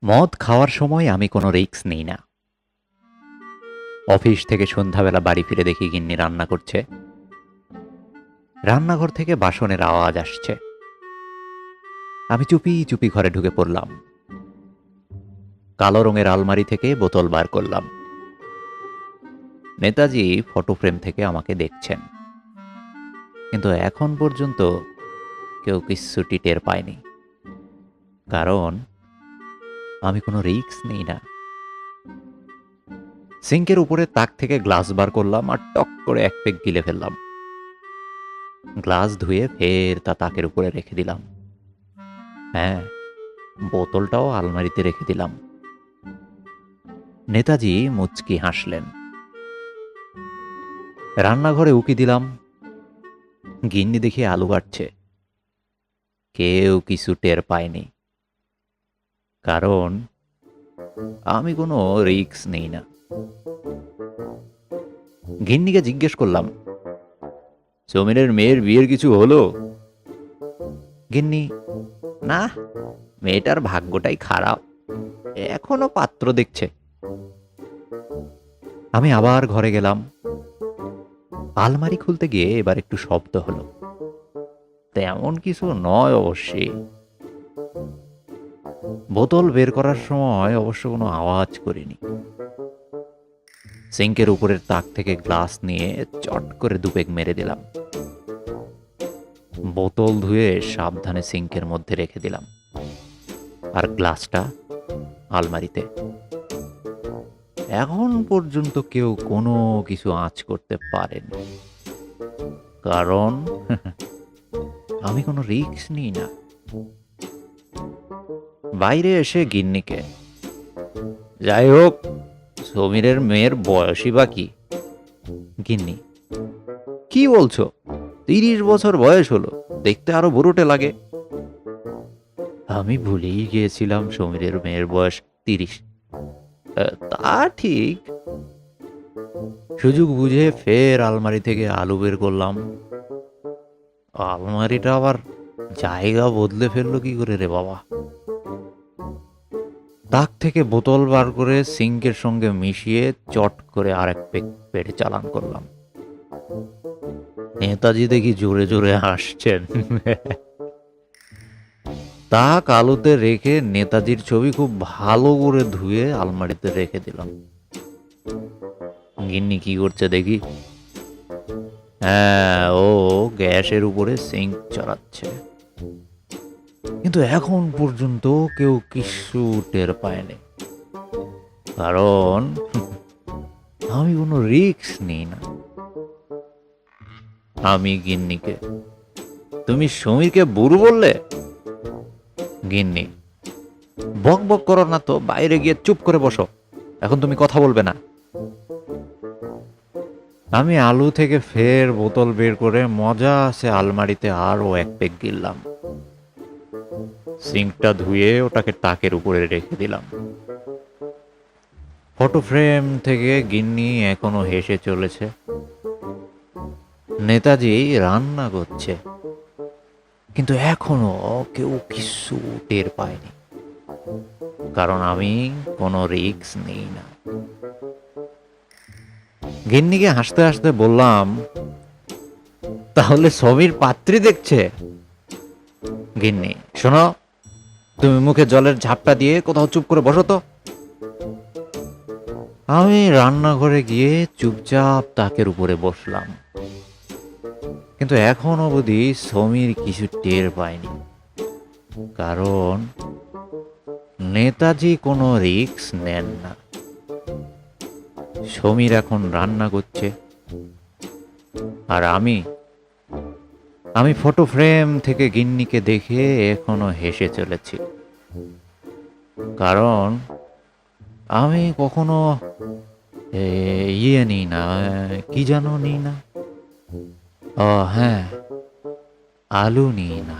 মদ খাওয়ার সময় আমি কোনো রিস্ক নেই না। অফিস থেকে সন্ধ্যাবেলা বাড়ি ফিরে দেখি গিন্নি রান্না করছে। রান্নাঘর থেকে বাসনের আওয়াজ আসছে। আমি চুপি চুপি ঘরে ঢুকে পড়লাম। কালো রঙের আলমারি থেকে বোতল বার করলাম। নেতাজি ফটো ফ্রেম থেকে আমাকে দেখছেন, কিন্তু এখন পর্যন্ত কেউ কিচ্ছুটি টের পায়নি, কারণ আমি কোনো রিস্ক নেই না। সিঙ্কের উপরে তাক থেকে গ্লাস বার করলাম আর টক করে এক পেক গিলে ফেললাম। গ্লাস ধুয়ে ফের তা তাকের উপরে রেখে দিলাম। হ্যাঁ, বোতলটাও আলমারিতে রেখে দিলাম। নেতাজি মুচকি হাসলেন। রান্নাঘরে উকি দিলাম। গিন্নি দেখি আলু কাটছে। কেউ কিছু টের পায়নি, কারণ আমি কোনো রিস্ক নেই না। গিন্নিকে জিজ্ঞেস করলাম, সমীরের মেয়ের বিয়ের কিছু হলো? গিন্নি, না, মেয়েটার ভাগ্যটাই খারাপ, এখনো পাত্র দেখছে। আমি আবার ঘরে গেলাম। আলমারি খুলতে গিয়ে এবার একটু শব্দ হলো। তেমন কিছু নয় অবশ্যই। বোতল বের করার সময় অবশ্য কোনো আওয়াজ করিনি। সিঙ্কের উপরের তাক থেকে গ্লাস নিয়ে চট করে দুপেক মেরে দিলাম। বোতল ধুয়ে সাবধানে সিঙ্কের মধ্যে রেখে দিলাম, আর গ্লাসটা আলমারিতে। এখন পর্যন্ত কেউ কোনো কিছু আঁচ করতে পারেনি, কারণ আমি কোনো রিস্ক নিই না। বাইরে এসে গিন্নিকে, যাই হোক, সমীরের মেয়ের বয়সই বা কি? গিন্নি, কি বলছো? 30 বছর বয়স হলো, দেখতে আরো বুড়োটে লাগে। আমি ভুলেই গিয়েছিলাম সমীরের মেয়ের বয়স 30। তা ঠিক। সুযোগ বুঝে ফের আলমারি থেকে আলু বের করলাম। আলমারিটা আবার জায়গা বদলে ফেললো কি করে রে বাবা? তাক থেকে বোতল বার করে সিঙ্কের সঙ্গে মিশিয়ে চট করে আরেক পেক পেটে চালান করলাম। নেতাজি দেখি জোরে জোরে হাসছেন। তাক আলুতে রেখে নেতাজির ছবি খুব ভালো করে ধুয়ে আলমারিতে রেখে দিলাম। গিন্নি কি করছে দেখি। হ্যাঁ, ও গ্যাসের উপরে সিঙ্ক চড়াচ্ছে, কিন্তু এখন পর্যন্ত কেউ কিছু টের পায়নি, কারণ আমি কোনো রিস্ক নিই না। আমি গিন্নিকে, তুমি সমীরকে বুড়ো বললে? গিন্নি, বক বক করো না তো, বাইরে গিয়ে চুপ করে বসো, এখন তুমি কথা বলবে না। আমি আলু থেকে ফের বোতল বের করে মজা আছে আলমারিতে আরও এক পেক গিললাম। সিঙ্কটা ধুয়ে ওটাকে তাকের উপরে রেখে দিলাম। ফটো ফ্রেম থেকে গিন্নি এখনো হেসে চলেছে। নেতাজি রান্না করছে, কিন্তু এখনো কেউ কিছু টের পায়নি, কারণ আমি কোনো রিস্ক নেই না। গিন্নিকে হাসতে হাসতে বললাম, তাহলে সমীর পাত্রী দেখছে? গিন্নি, শোনো, তুমি মুখে জলের ঝাপটা দিয়ে কোথাও চুপ করে বসো তো। আমি রান্নাঘরে গিয়ে চুপচাপ তাকের উপরে বসলাম, কিন্তু এখন অবধি সমীর কিছু টের পায়নি, কারণ নেতাজি কোনো রিস্ক নেন না। সমীর এখন রান্না করছে, আর আমি ফটো ফ্রেম থেকে গিন্নিকে দেখে এখনো হেসে চলেছি, কারণ আমি কখনো ইয়ে নিই না, কি যেন নিই না, ও হ্যাঁ, আলু নিই না।